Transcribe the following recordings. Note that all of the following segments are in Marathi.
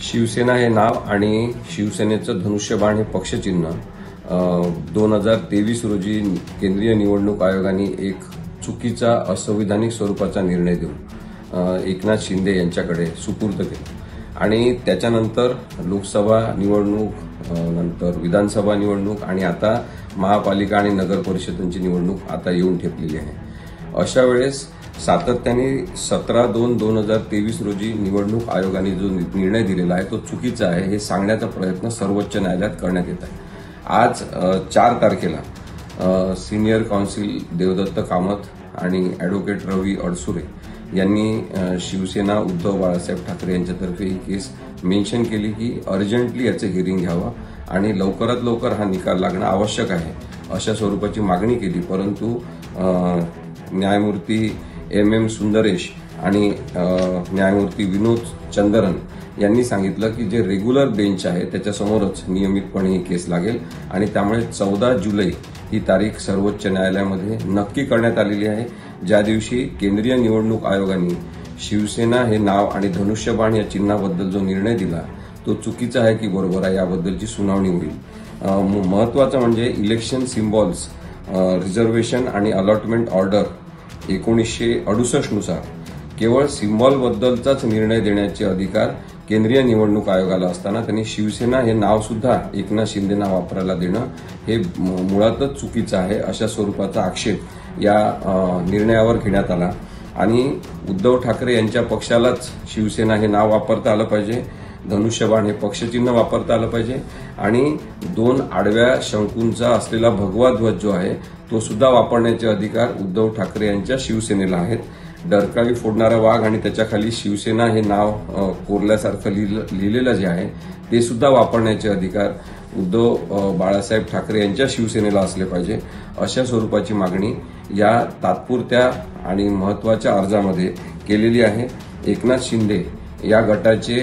शिवसेना हे नाव आणि शिवसेनेचं धनुष्यबाण हे पक्षचिन्ह 2023 रोजी केंद्रीय निवडणूक आयोगाने एक चुकीचा असंविधानिक स्वरूपाचा निर्णय देऊन एकनाथ शिंदे यांच्याकडे सुपूर्द केला आणि त्याच्यानंतर लोकसभा निवडणूक, नंतर विधानसभा निवडणूक आणि आता महापालिका आणि नगर परिषदांची निवडणूक आता येऊन ठेपलेली आहे। अशा वेळेस सातत्याने 17/2/2023 रोजी निवडणूक आयोगाने जो निर्णय दिलेला आहे तो चुकीचा आहे हे सांगण्याचा प्रयत्न सर्वोच्च न्यायालयात करण्यात येत आहे। आज 4 तारखेला सिनियर काउन्सिल देवदत्त कामत आणि ॲडव्होकेट रवी अडसुरे यांनी शिवसेना उद्धव बाळासाहेब ठाकरे यांच्यातर्फे ही केस मेन्शन केली की अर्जंटली याचे हिअरिंग घ्यावं आणि लवकरात लवकर हा निकाल लागणं आवश्यक आहे अशा स्वरूपाची मागणी केली। परंतु न्यायमूर्ती MM सुंदरेश आणि न्यायमूर्ती विनोद चंद्रन यांनी सांगितलं की जे रेग्युलर बेंच आहे त्याच्यासमोरच नियमितपणे ही केस लागेल आणि त्यामुळे 14 जुलै ही तारीख सर्वोच्च न्यायालयामध्ये नक्की करण्यात आलेली आहे, ज्या दिवशी केंद्रीय निवडणूक आयोगाने शिवसेना हे नाव आणि धनुष्यबाण या चिन्हाबद्दल जो निर्णय दिला तो चुकीचा आहे की बरोबर आहे याबद्दलची सुनावणी होईल। महत्त्वाचं म्हणजे इलेक्शन सिम्बॉल्स रिझर्वेशन आणि अलॉटमेंट ऑर्डर 1968 नुसार केवळ सिम्बॉलबद्दलचाच निर्णय देण्याचे अधिकार केंद्रीय निवडणूक आयोगाला असताना त्यांनी शिवसेना हे नाव सुद्धा एकनाथ शिंदेंना वापरायला देणं हे मुळातच चुकीचं आहे अशा स्वरूपाचा आक्षेप या निर्णयावर घेण्यात आला आणि उद्धव ठाकरे यांच्या पक्षालाच शिवसेना हे नाव वापरता आलं पाहिजे, धनुष्यबाण हे पक्षचिन्ह वापरता आलं पाहिजे आणि 2 आडव्या शंकूंचा असलेला भगवा ध्वज जो आहे तो सुद्धा वापरण्याचे अधिकार उद्धव ठाकरे यांच्या शिवसेनेला आहेत। डरकाळी फोडणारा वाघ आणि त्याच्याखाली शिवसेना हे नाव कोरल्यासारखं लिहिलेलं जे आहे ते सुद्धा वापरण्याचे अधिकार उद्धव बाळासाहेब ठाकरे यांच्या शिवसेनेला असले पाहिजे अशा स्वरूपाची मागणी या तात्पुरत्या आणि महत्त्वाच्या अर्जामध्ये केलेली आहे। एकनाथ शिंदे या गटाचे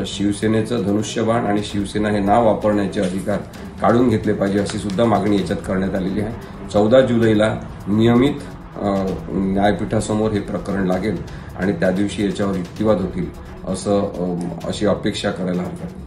शिवसेनेचं धनुष्यबाण आणि शिवसेना हे नाव वापरण्याचे अधिकार काढून घेतले पाहिजे अशी सुद्धा मागणी याच्यात करण्यात आलेली आहे। 14 जुलैला नियमित न्यायपीठासमोर हे प्रकरण लागेल आणि त्या दिवशी याच्यावर युक्तिवाद होतील अशी अपेक्षा करायला हरकत नाही।